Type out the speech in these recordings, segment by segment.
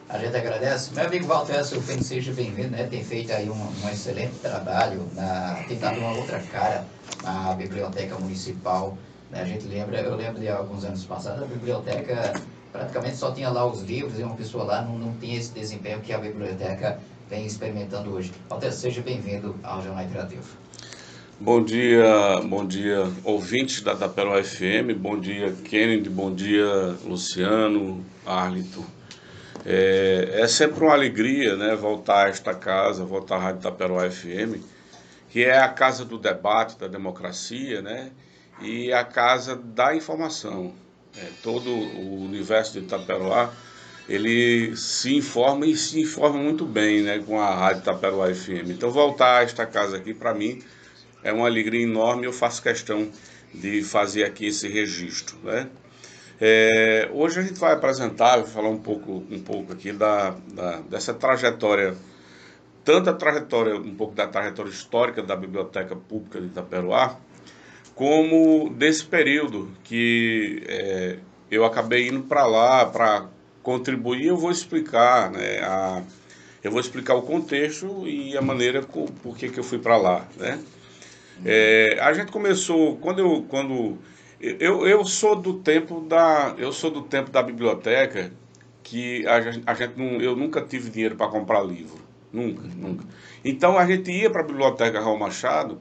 A gente agradece. Meu amigo Walter Silfene, seja bem-vindo, né? Tem feito aí um excelente trabalho, tem dado uma outra cara na Biblioteca Municipal. Né? Eu lembro de alguns anos passados, a biblioteca praticamente só tinha lá os livros e uma pessoa lá não tinha esse desempenho que a biblioteca vem experimentando hoje. Walter, seja bem-vindo ao Jornal Interativo. Bom dia, ouvintes da Pérola FM, bom dia, Kennedy, bom dia, Luciano, Arlito. É sempre uma alegria, né, voltar a esta casa, voltar à Rádio Taperoá FM, que é a casa do debate, da democracia, né, e a casa da informação. Todo o universo de Itaperoá, ele se informa e se informa muito bem, né, com a Rádio Taperoá FM. Então voltar a esta casa aqui, para mim, é uma alegria enorme e eu faço questão de fazer aqui esse registro, né? Hoje a gente vai apresentar, vai falar um pouco aqui dessa trajetória, tanto a trajetória, um pouco da trajetória histórica da Biblioteca Pública de Itaperoá, como desse período que eu acabei indo para lá para contribuir. Eu vou explicar, né, eu vou explicar o contexto e a maneira por que eu fui para lá, né? A gente começou eu sou do tempo da biblioteca que a gente não, eu nunca tive dinheiro para comprar livro, nunca. Então a gente ia para a biblioteca Raul Machado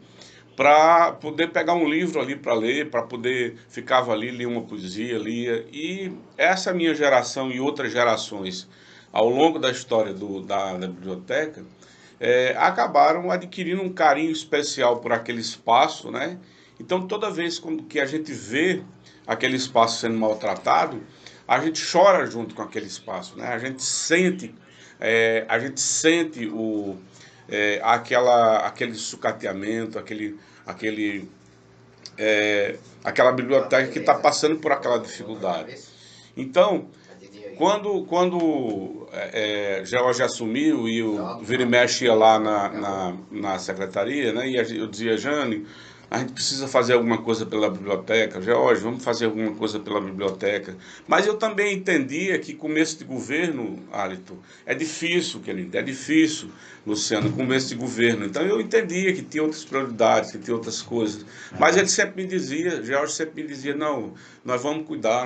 para poder pegar um livro ali para ler, para poder ficava ali, lia uma poesia, lia. E essa minha geração e outras gerações ao longo da história da biblioteca acabaram adquirindo um carinho especial por aquele espaço, né? Então toda vez que a gente vê aquele espaço sendo maltratado, a gente chora junto com aquele espaço, né? A gente sente aquele sucateamento, aquela biblioteca que está passando por aquela dificuldade. Então, quando George assumiu e o vira e mexe ia lá na secretaria, né, e eu dizia, Jane, a gente precisa fazer alguma coisa pela biblioteca, George, vamos fazer alguma coisa pela biblioteca. Mas eu também entendia que começo de governo, Alito, é difícil, querido, é difícil, Luciano, começo de governo. Então eu entendia que tinha outras prioridades, que tinha outras coisas. Mas ele sempre me dizia, George sempre me dizia, não, nós vamos cuidar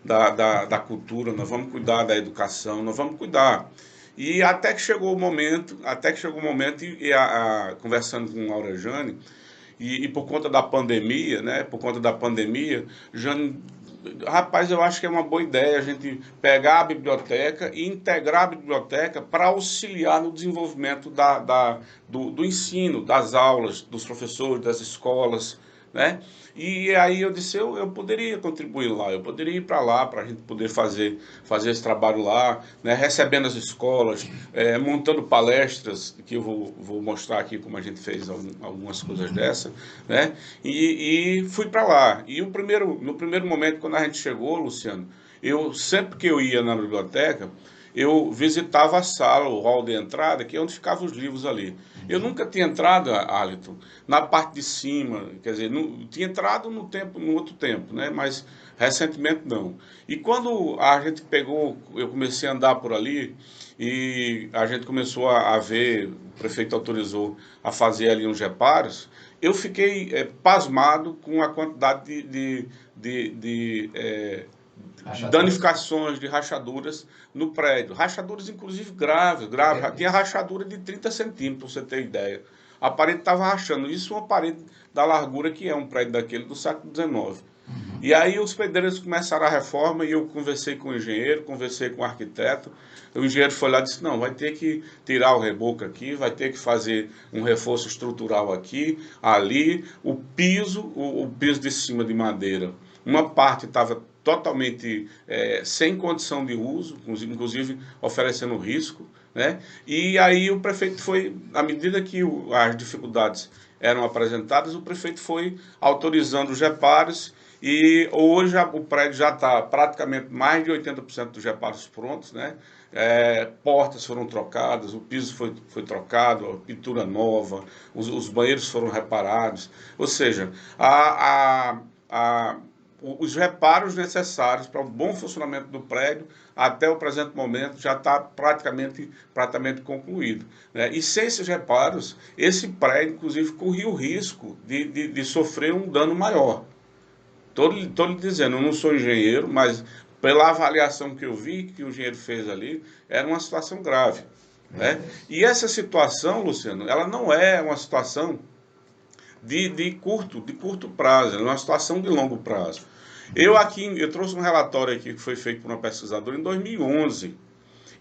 da cultura, nós vamos cuidar da educação, nós vamos cuidar. E até que chegou o momento conversando com Laura Jane, e por conta da pandemia, né? Por conta da pandemia, Jane, rapaz, eu acho que é uma boa ideia a gente pegar a biblioteca e integrar a biblioteca para auxiliar no desenvolvimento do ensino, das aulas, dos professores, das escolas, né? E aí eu disse, eu poderia contribuir lá, eu poderia ir para lá para a gente poder fazer esse trabalho lá, né? Recebendo as escolas, montando palestras, que eu vou mostrar aqui como a gente fez algumas coisas dessa, né? E fui para lá. E no primeiro momento, quando a gente chegou, Luciano, sempre que eu ia na biblioteca, eu visitava a sala, o hall de entrada, que é onde ficavam os livros ali. Eu nunca tinha entrado, Arlington, na parte de cima, quer dizer, tinha entrado no outro tempo, né? Mas recentemente não. E quando a gente eu comecei a andar por ali e a gente começou a ver, o prefeito autorizou a fazer ali uns reparos, eu fiquei pasmado com a quantidade de danificações, de rachaduras no prédio. Rachaduras, inclusive, graves. Tinha rachadura de 30 centímetros, para você ter ideia. A parede estava rachando. Isso é uma parede da largura que é um prédio daquele do século XIX. E aí os pedreiros começaram a reforma e eu conversei com o engenheiro, conversei com o arquiteto. O engenheiro foi lá e disse, não, vai ter que tirar o reboco aqui, vai ter que fazer um reforço estrutural aqui, ali. O piso de cima de madeira, uma parte estava totalmente sem condição de uso, inclusive oferecendo risco, né? E aí o prefeito foi, à medida que as dificuldades eram apresentadas, o prefeito foi autorizando os reparos e hoje o prédio já está praticamente mais de 80% dos reparos prontos, né? Portas foram trocadas, o piso foi trocado, a pintura nova, os banheiros foram reparados. Ou seja, os reparos necessários para o bom funcionamento do prédio, até o presente momento, já está praticamente concluído, né? E sem esses reparos, esse prédio, inclusive, corria o risco de sofrer um dano maior. Estou lhe dizendo, eu não sou engenheiro, mas pela avaliação que eu vi que o engenheiro fez ali, era uma situação grave, né? E essa situação, Luciano, ela não é uma situação de curto prazo, é uma situação de longo prazo. Eu trouxe um relatório aqui que foi feito por uma pesquisadora em 2011.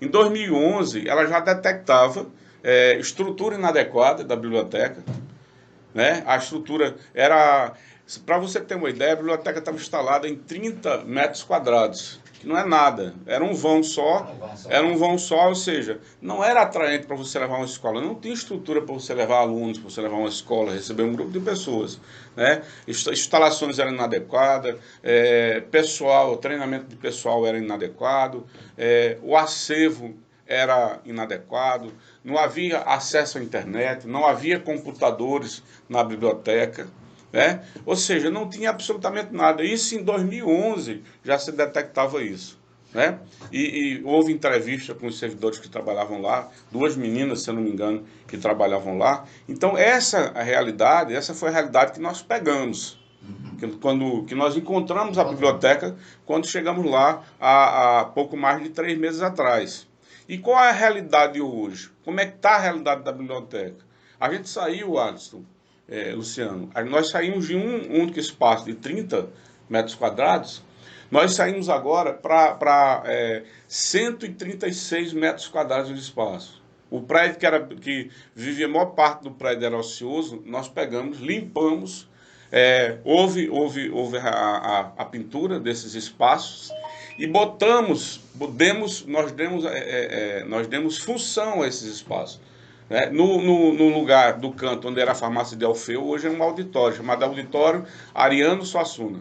Em 2011, ela já detectava estrutura inadequada da biblioteca, né? A estrutura era... Para você ter uma ideia, a biblioteca estava instalada em 30 metros quadrados, que não é nada. Era um vão só, ou seja, não era atraente para você levar uma escola. Não tinha estrutura para você levar alunos, para você levar uma escola, receber um grupo de pessoas, né? Instalações eram inadequadas, treinamento de pessoal era inadequado, o acervo era inadequado, não havia acesso à internet, não havia computadores na biblioteca, né? Ou seja, não tinha absolutamente nada. Isso em 2011 já se detectava isso, né? E houve entrevista com os servidores que trabalhavam lá, 2 meninas, se eu não me engano, que trabalhavam lá. Então essa foi a realidade que nós pegamos, que nós encontramos a biblioteca quando chegamos lá há pouco mais de 3 meses atrás. E qual é a realidade hoje? Como é que está a realidade da biblioteca? A gente saiu, Alisson, Luciano, nós saímos de um único espaço de 30 metros quadrados, nós saímos agora para 136 metros quadrados de espaço. O prédio que vivia a maior parte do prédio era ocioso, nós pegamos, limpamos, houve a pintura desses espaços e nós demos função a esses espaços. No lugar do canto onde era a farmácia de Alfeu, hoje é um auditório, chamado Auditório Ariano Suassuna,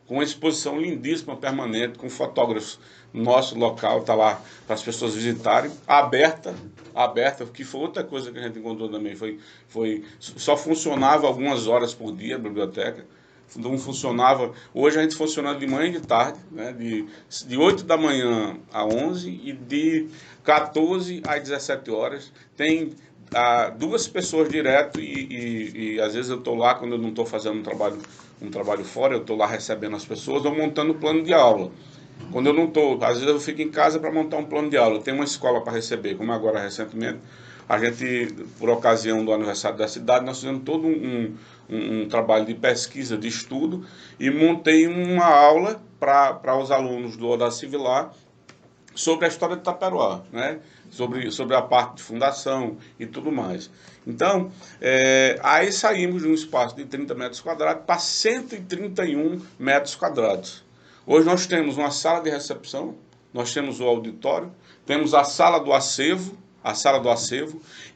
com uma exposição lindíssima, permanente, com fotógrafos no nosso local, está lá para as pessoas visitarem, aberta, que foi outra coisa que a gente encontrou também, só funcionava algumas horas por dia a biblioteca, não funcionava, hoje a gente funciona de manhã e de tarde, né, de 8 da manhã a 11 e de 14 às 17 horas, tem 2 pessoas direto e às vezes eu estou lá quando eu não estou fazendo um trabalho fora, eu estou lá recebendo as pessoas ou montando o plano de aula. Quando eu não estou, às vezes eu fico em casa para montar um plano de aula. Eu tenho uma escola para receber, como agora recentemente, a gente, por ocasião do aniversário da cidade, nós fizemos todo um trabalho de pesquisa, de estudo, e montei uma aula para os alunos do Horácio Vilar sobre a história de Taperoá, né? Sobre a parte de fundação e tudo mais. Então, aí saímos de um espaço de 30 metros quadrados para 131 metros quadrados. Hoje nós temos uma sala de recepção, nós temos o auditório, temos a sala do acervo,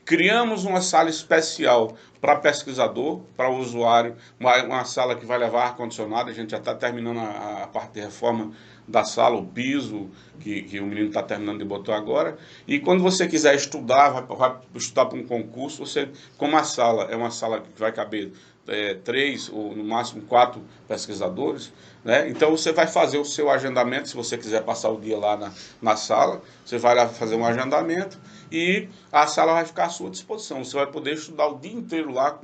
criamos uma sala especial para pesquisador, para o usuário, uma sala que vai levar ar-condicionado, a gente já está terminando a parte de reforma da sala, o piso, que o menino está terminando de botar agora, e quando você quiser estudar, vai estudar para um concurso, como a sala é uma sala que vai caber 3 ou no máximo 4 pesquisadores, né? Então você vai fazer o seu agendamento, se você quiser passar o dia lá na sala, você vai lá fazer um agendamento e a sala vai ficar à sua disposição. Você vai poder estudar o dia inteiro lá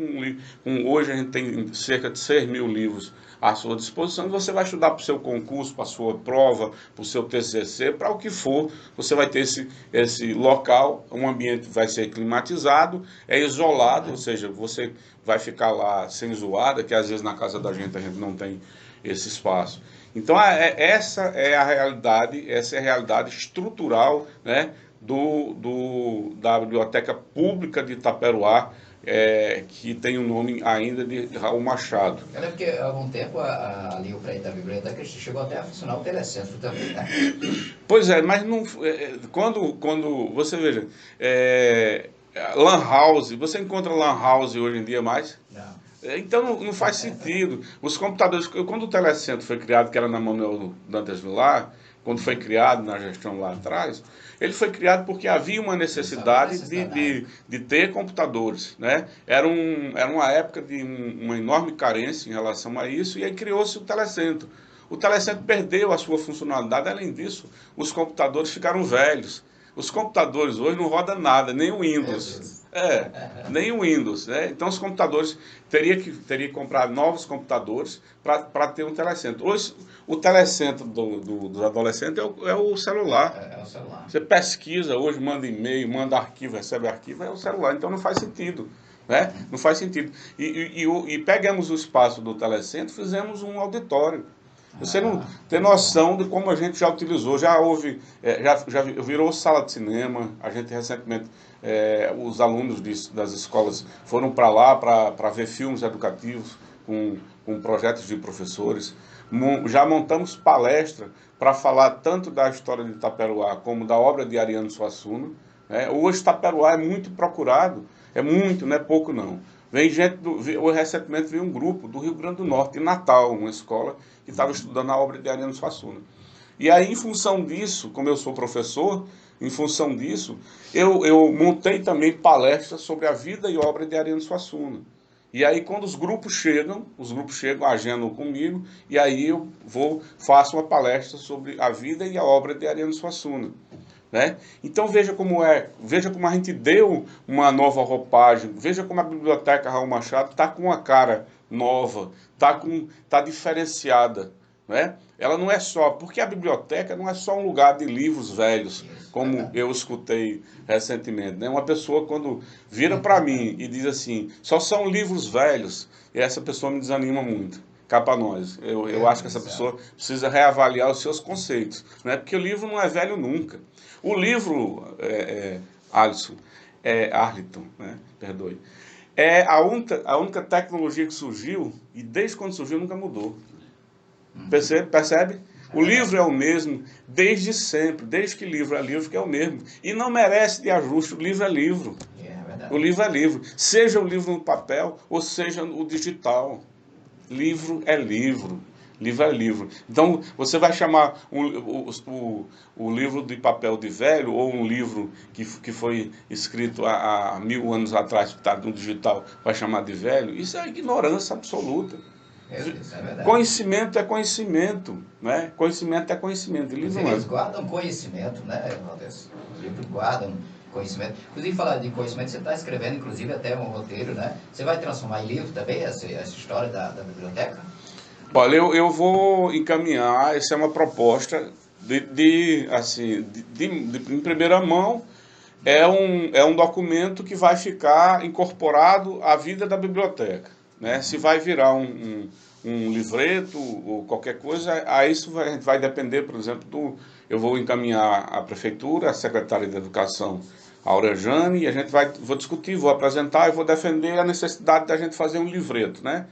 hoje a gente tem cerca de 6 mil livros à sua disposição e você vai estudar para o seu concurso, para a sua prova, para o seu TCC, para o que for, você vai ter esse local, um ambiente vai ser climatizado, é isolado, ou seja, você vai ficar lá sem zoada, que às vezes na casa da gente a gente não tem esse espaço. Então essa é a realidade estrutural, né, da Biblioteca Pública de Itaperoá, que tem o nome ainda de Raul Machado. Eu lembro que há algum tempo ali o prédio da biblioteca chegou até a funcionar o telecentro também, né? Pois é, mas não, quando você veja, Lan House, você encontra Lan House hoje em dia mais? Não. Então não faz sentido. Os computadores, quando o telecentro foi criado, que era na Manuel Dantas Vilar, quando foi criado na gestão lá atrás, ele foi criado porque havia uma necessidade de ter computadores, né? Era uma época de uma enorme carência em relação a isso, e aí criou-se o telecentro. O telecentro perdeu a sua funcionalidade. Além disso, os computadores ficaram velhos. Os computadores hoje não rodam nada, nem o Windows. Nem o Windows, né? Então os computadores teria que comprar novos computadores para ter um telecentro. Hoje o telecentro dos adolescentes é o celular. É o celular. Você pesquisa hoje, manda e-mail, manda arquivo, recebe arquivo, é o celular. Então não faz sentido, né? Não faz sentido. E pegamos o espaço do telecentro, fizemos um auditório. Você não tem noção de como a gente já utilizou, já houve, já virou sala de cinema. A gente recentemente, os alunos das escolas foram para lá para ver filmes educativos com projetos de professores. Já montamos palestra para falar tanto da história de Itaperuá como da obra de Ariano Suassuna. Hoje Itaperuá é muito procurado, é muito, não é pouco não. Vem gente, recentemente veio um grupo do Rio Grande do Norte, em Natal, uma escola que estava estudando a obra de Ariano Suassuna. E aí, em função disso, como eu sou professor, em função disso, eu montei também palestras sobre a vida e obra de Ariano Suassuna. E aí, quando os grupos chegam agendam comigo, e aí eu faço uma palestra sobre a vida e a obra de Ariano Suassuna. Né? Então veja como a gente deu uma nova roupagem, veja como a Biblioteca Raul Machado está com uma cara nova, tá diferenciada. Né? Ela não é só, porque a biblioteca não é só um lugar de livros velhos, como eu escutei recentemente. Né? Uma pessoa quando vira para mim e diz assim, só são livros velhos, e essa pessoa me desanima muito. Cá para nós. Eu acho que essa pessoa precisa reavaliar os seus conceitos, né? Porque o livro não é velho nunca. O livro, Arliton, né? Perdoe, é a única tecnologia que surgiu, e desde quando surgiu nunca mudou. Percebe? O livro é o mesmo desde sempre, desde que livro é livro, que é o mesmo. E não merece de ajuste, o livro é livro. O livro é livro. Seja o livro no papel, ou seja o digital. Livro é livro. Livro é livro. Então, você vai chamar o livro de papel de velho, ou um livro que foi escrito há 1000 anos atrás, que está no digital, vai chamar de velho? Isso é ignorância absoluta. Isso é verdade. Conhecimento é conhecimento, né? Conhecimento é conhecimento. Eles guardam conhecimento, né, Valdez? Os livros guardam conhecimento. Inclusive, falar de conhecimento, você está escrevendo, inclusive, até um roteiro, né? Você vai transformar em livro também essa história da biblioteca? Olha, eu vou encaminhar, essa é uma proposta em primeira mão, é um documento que vai ficar incorporado à vida da biblioteca. Né? Se vai virar um livreto ou qualquer coisa, aí isso vai depender, por exemplo, eu vou encaminhar à prefeitura, à secretária de Educação, a Aurejane, e vou discutir, vou apresentar e vou defender a necessidade da gente fazer um livreto, né?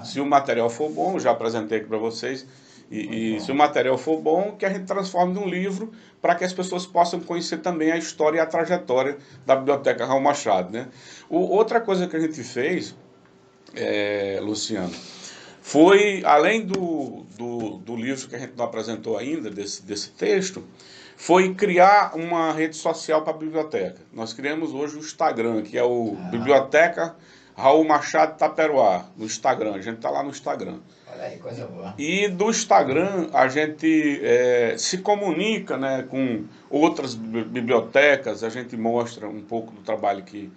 Se o material for bom, já apresentei aqui para vocês, e se o material for bom, que a gente transforme num livro para que as pessoas possam conhecer também a história e a trajetória da Biblioteca Raul Machado, né? Outra coisa que a gente fez, Luciano, foi, além do livro que a gente não apresentou ainda, desse texto, foi criar uma rede social para a biblioteca. Nós criamos hoje o Instagram, que é o Biblioteca Raul Machado Itaperuá, no Instagram. A gente está lá no Instagram. Olha aí, coisa boa. E do Instagram a gente se comunica, né, com outras bibliotecas, a gente mostra um pouco do trabalho que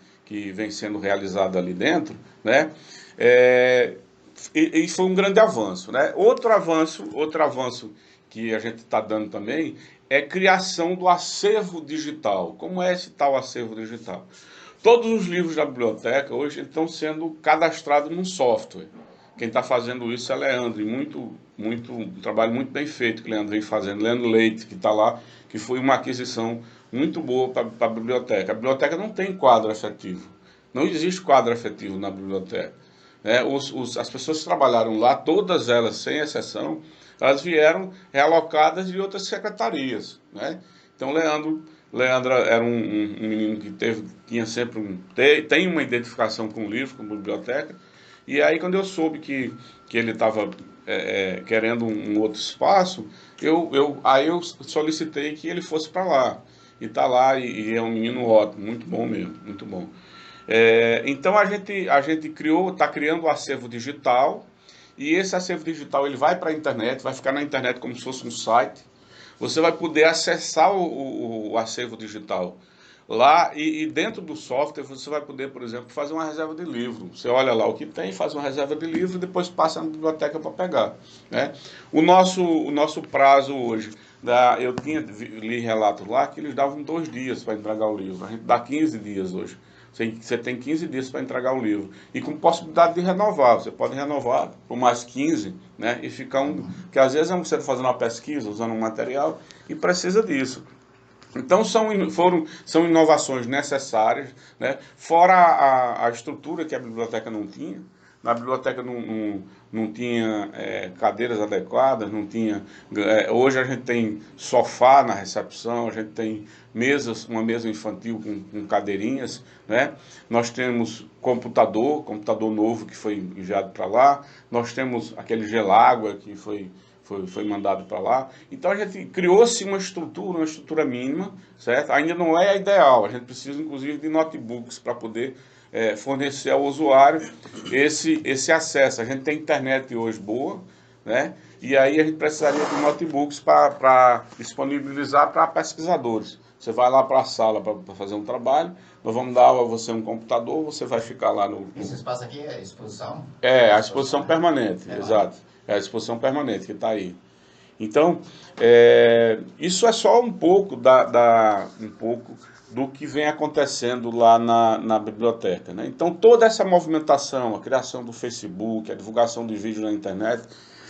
vem sendo realizado ali dentro, né? E foi um grande avanço, né? Outro avanço que a gente está dando também é criação do acervo digital. Como é esse tal acervo digital? Todos os livros da biblioteca hoje estão sendo cadastrados num software. Quem está fazendo isso é Leandro, e um trabalho muito bem feito que o Leandro vem fazendo. Leandro Leite, que está lá, que foi uma aquisição muito boa para a biblioteca. A biblioteca não tem quadro efetivo. Não existe quadro efetivo na biblioteca. As pessoas que trabalharam lá, todas elas, sem exceção, elas vieram realocadas de outras secretarias. Né? Então, Leandro era um menino que tem uma identificação com o livro, com a biblioteca. E aí, quando eu soube que ele estava querendo um outro espaço, aí eu solicitei que ele fosse para lá. E está lá, e é um menino ótimo, muito bom mesmo, muito bom. Então a gente está criando o acervo digital, e esse acervo digital ele vai para a internet, vai ficar na internet como se fosse um site. Você vai poder acessar o acervo digital lá e dentro do software você vai poder, por exemplo, fazer uma reserva de livro. Você olha lá o que tem, faz uma reserva de livro e depois passa na biblioteca para pegar, né? O nosso prazo hoje, eu li relatos lá que eles davam 2 dias para entregar o livro. A gente dá 15 dias hoje. Você tem 15 dias para entregar o livro. E com possibilidade de renovar. Você pode renovar por mais 15, né? E ficar Porque às vezes você está fazendo uma pesquisa, usando um material, e precisa disso. Então são inovações necessárias, né? Fora a estrutura que a biblioteca não tinha. Na biblioteca não tinha cadeiras adequadas, não tinha. Hoje a gente tem sofá na recepção, a gente tem uma mesa infantil com cadeirinhas, né? Nós temos computador novo que foi enviado para lá, nós temos aquele gelágua que foi mandado para lá. Então a gente criou-se uma estrutura mínima, certo? Ainda não é a ideal, a gente precisa inclusive de notebooks para poder fornecer ao usuário esse acesso. A gente tem internet hoje boa, né? E aí a gente precisaria de notebooks para disponibilizar para pesquisadores. Você vai lá para a sala para fazer um trabalho, nós vamos dar a você um computador, você vai ficar lá no... Esse espaço aqui é a exposição? A exposição permanente, exato. É a exposição permanente que está aí. Então, isso é só um pouco do que vem acontecendo lá na biblioteca, né? Então, toda essa movimentação, a criação do Facebook, a divulgação de vídeo na internet,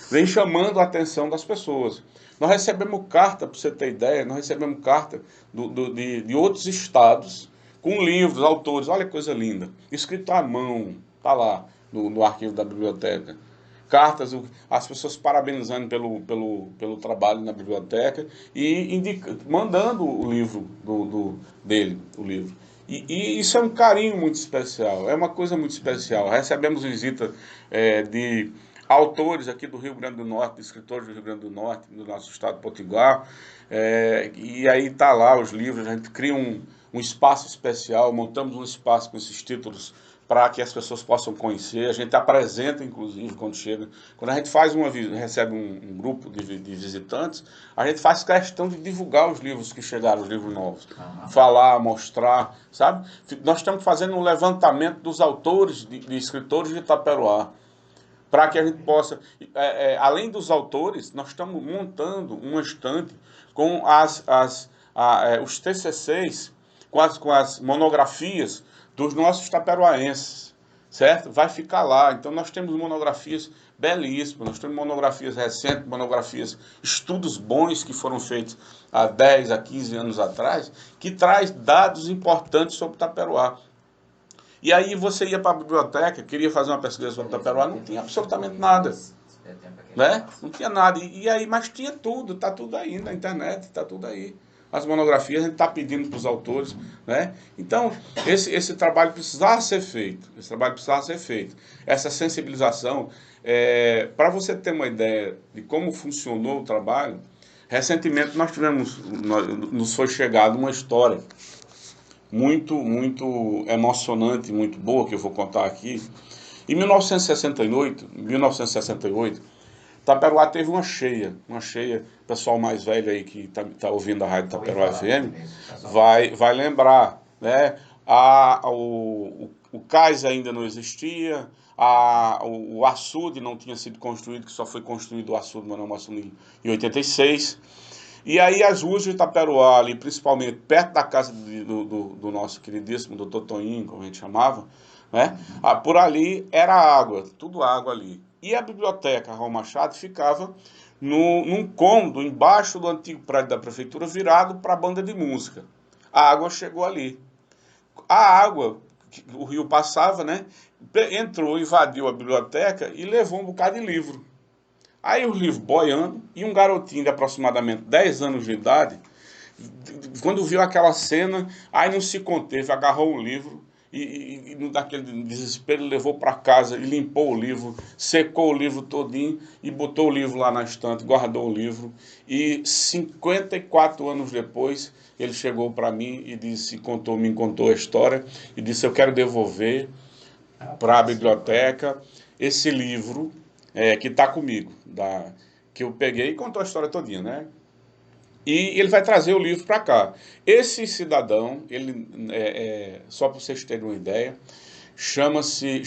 vem chamando a atenção das pessoas. Nós recebemos carta, para você ter ideia, nós recebemos carta de outros estados, com livros, autores, olha que coisa linda, escrito à mão, está lá no arquivo da biblioteca. Cartas, as pessoas parabenizando pelo trabalho na biblioteca e mandando o livro dele, o livro. E isso é um carinho muito especial, é uma coisa muito especial. Recebemos visita de autores aqui do Rio Grande do Norte, escritores do Rio Grande do Norte, do nosso estado de Potiguar, e aí está lá os livros, a gente cria um espaço especial, montamos um espaço com esses títulos para que as pessoas possam conhecer. A gente apresenta, inclusive, quando chega. Quando a gente recebe um grupo de visitantes, a gente faz questão de divulgar os livros que chegaram, os livros novos. Falar, mostrar, sabe? Nós estamos fazendo um levantamento dos autores, de escritores de Itaperoá, para que a gente possa... além dos autores, nós estamos montando uma estante com os TCCs, com as monografias dos nossos taperoaenses, certo? Vai ficar lá. Então nós temos monografias belíssimas, nós temos monografias recentes, monografias, estudos bons que foram feitos há 10, a 15 anos atrás, que traz dados importantes sobre Taperoá. E aí você ia para a biblioteca, queria fazer uma pesquisa sobre Taperoá, não tinha absolutamente nada, né? Não tinha nada. Mas tinha tudo, está tudo aí na internet, está tudo aí. As monografias a gente está pedindo para os autores, né? Então, esse trabalho precisava ser feito. Essa sensibilização, para você ter uma ideia de como funcionou o trabalho, recentemente nos foi chegada uma história muito, muito emocionante, muito boa, que eu vou contar aqui. Em 1968, Taperoá teve uma cheia, pessoal mais velho aí que tá ouvindo a rádio Taperoá FM, vai lembrar, né? O cais ainda não existia, o açude não tinha sido construído, que só foi construído o açude Manuel Massumi em 86. E aí as ruas de Itaperoá, ali, principalmente perto da casa do nosso queridíssimo doutor Toninho, como a gente chamava, né? Por ali era água, tudo água ali. E a biblioteca Raul Machado ficava num cômodo embaixo do antigo prédio da prefeitura, virado para a banda de música. A água chegou ali. A água, o rio passava, né? Entrou, invadiu a biblioteca e levou um bocado de livro. Aí os livros boiando, e um garotinho de aproximadamente 10 anos de idade, quando viu aquela cena, aí não se conteve, agarrou o livro e naquele desespero levou para casa e limpou o livro, secou o livro todinho e botou o livro lá na estante, guardou o livro. E 54 anos depois, ele chegou para mim e me contou a história e disse: eu quero devolver para a biblioteca esse livro, que está comigo, que eu peguei e contou a história todinha, né? E ele vai trazer o livro para cá. Esse cidadão, ele só para vocês terem uma ideia, chama-se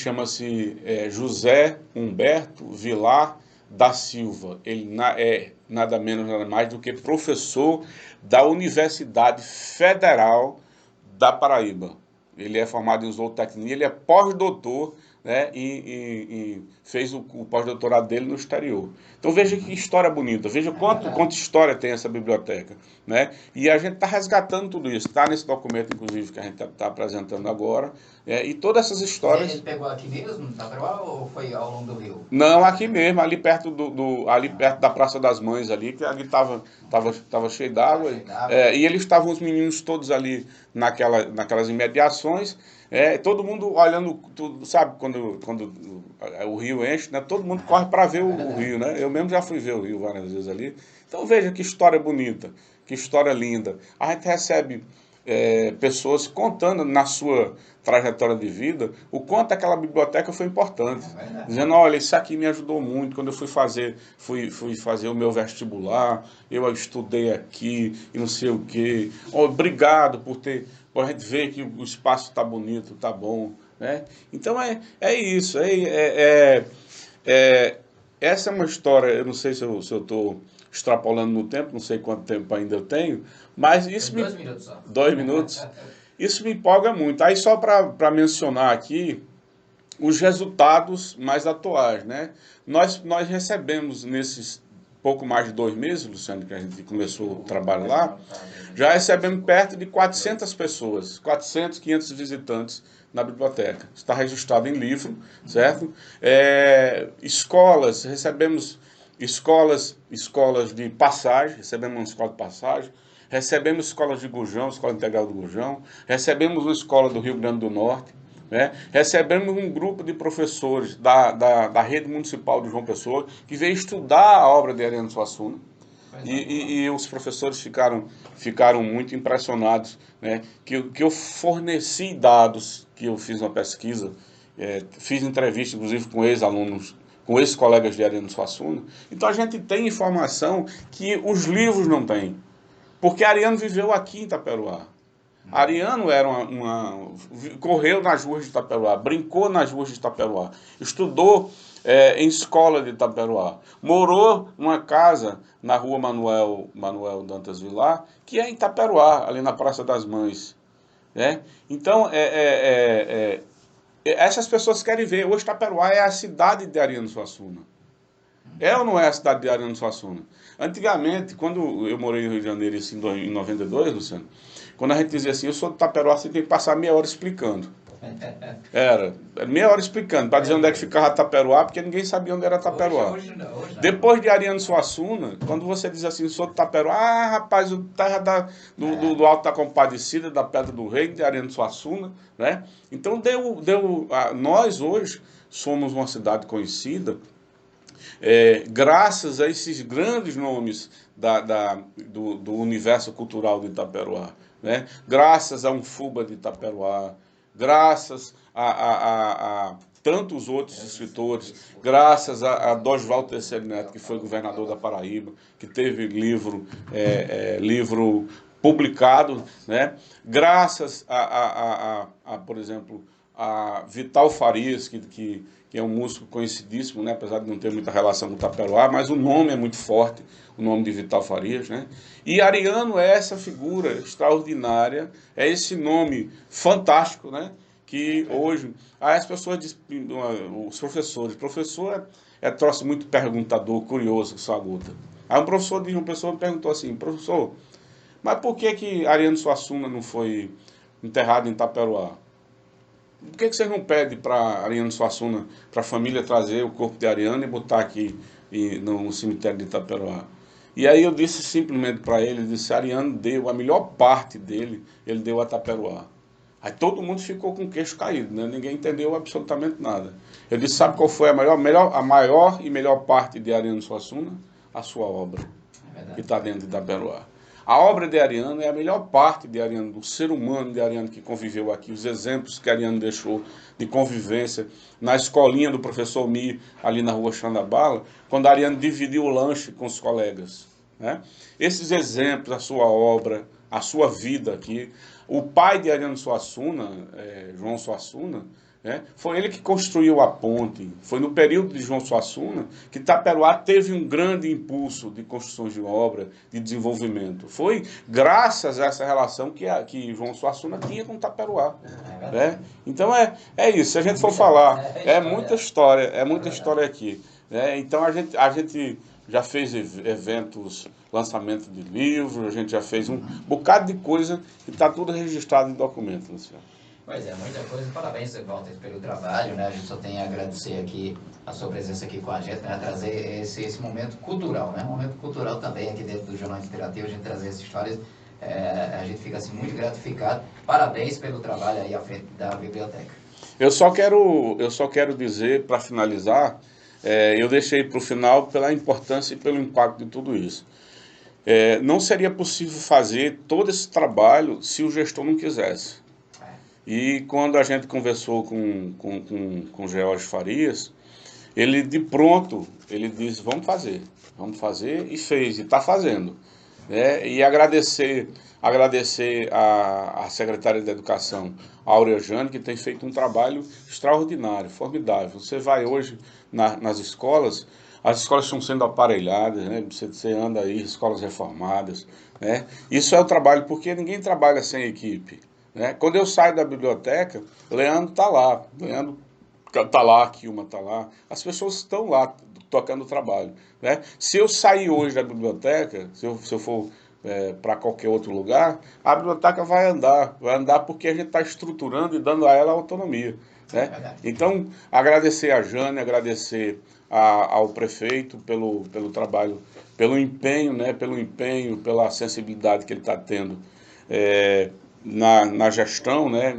José Humberto Vilar da Silva. Ele é nada menos, nada mais do que professor da Universidade Federal da Paraíba. Ele é formado em zootecnia, ele é pós-doutor, né, e fez o pós-doutorado dele no exterior. Então veja que história bonita, veja quanta história tem essa biblioteca, né? E a gente está resgatando tudo isso, está nesse documento, inclusive, que a gente está apresentando agora, e todas essas histórias... Ele pegou aqui mesmo, no Taperoá, ou foi ao longo do rio? Não, aqui mesmo, ali perto ali perto da Praça das Mães, ali, que ali estava cheio d'água, e eles estavam, os meninos todos ali naquelas imediações, todo mundo olhando, sabe, quando o rio enche, né, todo mundo corre para ver o rio, né? Eu mesmo já fui ver o rio várias vezes ali. Então veja que história bonita, que história linda. A gente recebe pessoas contando na sua trajetória de vida o quanto aquela biblioteca foi importante, dizendo, olha, isso aqui me ajudou muito quando eu fui fazer o meu vestibular, eu estudei aqui e não sei o quê, obrigado por a gente ver que o espaço está bonito, está bom, né? Então é isso, essa é uma história, eu não sei se eu estou extrapolando no tempo, não sei quanto tempo ainda eu tenho, mas isso me... 2 minutos só. 2 minutos? Isso me empolga muito. Aí só para mencionar aqui os resultados mais atuais, né? Nós recebemos nesses pouco mais de 2 meses, Luciano, que a gente começou o trabalho lá, já recebemos perto de 400 pessoas, 400, 500 visitantes na biblioteca. Está registrado em livro, certo? Escolas, recebemos escolas de passagem, recebemos uma escola de passagem, recebemos escolas de Gurjão, Escola Integral do Gurjão, recebemos uma escola do Rio Grande do Norte, né? Recebemos um grupo de professores da rede municipal de João Pessoa que veio estudar a obra de Ariano Suassuna. E os professores ficaram muito impressionados, né? Que eu forneci dados, que eu fiz uma pesquisa, fiz entrevista inclusive com ex-alunos, com ex-colegas de Ariano Suassuna. Então a gente tem informação que os livros não têm. Porque Ariano viveu aqui em Itaperoá. Ariano correu nas ruas de Itaperoá, brincou nas ruas de Itaperoá, estudou em escola de Itaperoá, morou numa casa na rua Manuel Dantas Vilar, que é em Itaperoá, ali na Praça das Mães. Né? Então, essas pessoas querem ver. Hoje Itaperoá é a cidade de Ariano Suassuna. É ou não é a cidade de Ariano Suassuna? Antigamente, quando eu morei no Rio de Janeiro assim, em 92, Luciano, quando a gente dizia assim, eu sou de Itaperoá, você tem que passar meia hora explicando. Era meia hora explicando, para dizer onde é que ficava Itaperoá, porque ninguém sabia onde era Itaperoá. Hoje não. Depois de Ariano Suassuna, quando você diz assim, sou de Itaperoá, rapaz, o terra do Alto da Compadecida, da Pedra do Rei, de Ariano Suassuna, né? Então nós hoje somos uma cidade conhecida, graças a esses grandes nomes do universo cultural de Itaperoá, né? Graças a Fuba de Itaperoá, graças a tantos outros escritores, graças a Dosval Terceiro Neto, que foi governador da Paraíba, que teve livro publicado, né? Graças por exemplo, a Vital Farias, que é um músico conhecidíssimo, né? Apesar de não ter muita relação com o Itaperoá, mas o nome é muito forte, o nome de Vital Farias, né? E Ariano é essa figura extraordinária, é esse nome fantástico, né? Que hoje, as pessoas dizem, os professores, professor é troço muito perguntador, curioso, saguta. Aí um professor de uma pessoa me perguntou assim, professor, mas por que Ariano Suassuna não foi enterrado em Itaperoá? Por que vocês não pedem para Ariano Suassuna, para a família trazer o corpo de Ariano e botar aqui no cemitério de Itaperoá? E aí eu disse simplesmente para ele, disse, Ariano deu a melhor parte dele, ele deu a Itaperoá. Aí todo mundo ficou com o queixo caído, né? Ninguém entendeu absolutamente nada. Eu disse, sabe qual foi a maior e melhor parte de Ariano Suassuna? A sua obra, que está dentro de Itaperoá. A obra de Ariano é a melhor parte de Ariano, do ser humano de Ariano que conviveu aqui, os exemplos que Ariano deixou de convivência na escolinha do professor Mi, ali na rua Xandabala, quando Ariano dividiu o lanche com os colegas, né? Esses exemplos, a sua obra, a sua vida aqui, o pai de Ariano Suassuna, João Suassuna, né, foi ele que construiu a ponte. Foi no período de João Suassuna que Taperoá teve um grande impulso de construções de obra, de desenvolvimento. Foi graças a essa relação que João Suassuna tinha com Taperoá. Né? Então é isso, se a gente for falar, é muita história aqui. Né? Então a gente já fez eventos, lançamento de livros, a gente já fez um bocado de coisa que está tudo registrado em documento, Luciano. Pois é, muita coisa. Parabéns, Walter, pelo trabalho, né? A gente só tem a agradecer aqui a sua presença aqui com a gente, né? Trazer esse momento cultural, né? Um momento cultural também aqui dentro do Jornal Interativo, a gente trazer essas histórias, a gente fica assim muito gratificado. Parabéns pelo trabalho aí à frente da biblioteca. Eu só quero dizer, para finalizar, eu deixei para o final pela importância e pelo impacto de tudo isso. Não seria possível fazer todo esse trabalho se o gestor não quisesse. E quando a gente conversou com o George Farias, ele de pronto, ele disse, vamos fazer, e fez, e está fazendo. Né? E agradecer a secretária de Educação, Áurea Jane, que tem feito um trabalho extraordinário, formidável. Você vai hoje nas escolas, as escolas estão sendo aparelhadas, né? Você anda aí, escolas reformadas. Né? Isso é o trabalho, porque ninguém trabalha sem equipe. Né? Quando eu saio da biblioteca, Leandro está lá, Kilma está lá, as pessoas estão lá tocando o trabalho. Né? Se eu sair hoje da biblioteca, se eu for para qualquer outro lugar, a biblioteca vai andar porque a gente está estruturando e dando a ela autonomia. Né? Então, agradecer a Jane, agradecer ao prefeito pelo trabalho, pelo empenho, né? Pela sensibilidade que ele está tendo na gestão, né?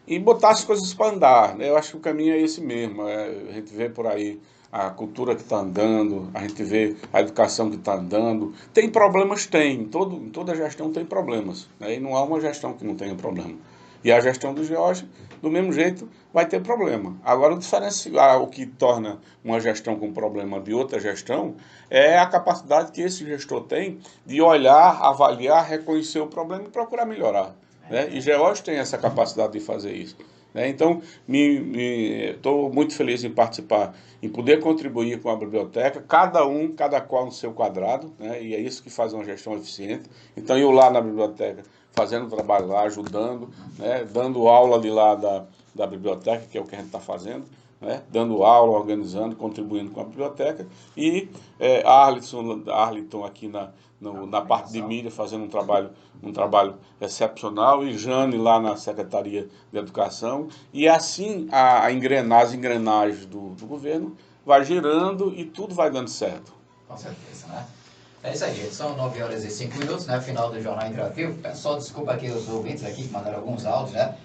E botar as coisas para andar. Né? Eu acho que o caminho é esse mesmo. A gente vê por aí a cultura que está andando, a gente vê a educação que está andando. Tem problemas? Tem. Toda gestão tem problemas. Né? E não há uma gestão que não tenha problema. E a gestão do George, do mesmo jeito, vai ter problema. Agora, o que torna uma gestão com problema de outra gestão é a capacidade que esse gestor tem de olhar, avaliar, reconhecer o problema e procurar melhorar. Né? E George tem essa capacidade de fazer isso. Né? Então, estou muito feliz em participar, em poder contribuir com a biblioteca, cada qual no seu quadrado, né? E é isso que faz uma gestão eficiente. Então, eu lá na biblioteca, fazendo trabalho lá, ajudando, né? Dando aula de lá da biblioteca, que é o que a gente está fazendo, né? Dando aula, organizando, contribuindo com a biblioteca, e Arliton aqui na parte de mídia, fazendo um trabalho excepcional, e Jane lá na Secretaria de Educação, e assim as engrenagens do governo vai girando e tudo vai dando certo. Com certeza, né? É isso aí, gente. São 9 horas e 5 minutos, né? Final do Jornal Interativo. Pessoal, desculpa aqui os ouvintes aqui que mandaram alguns áudios, né?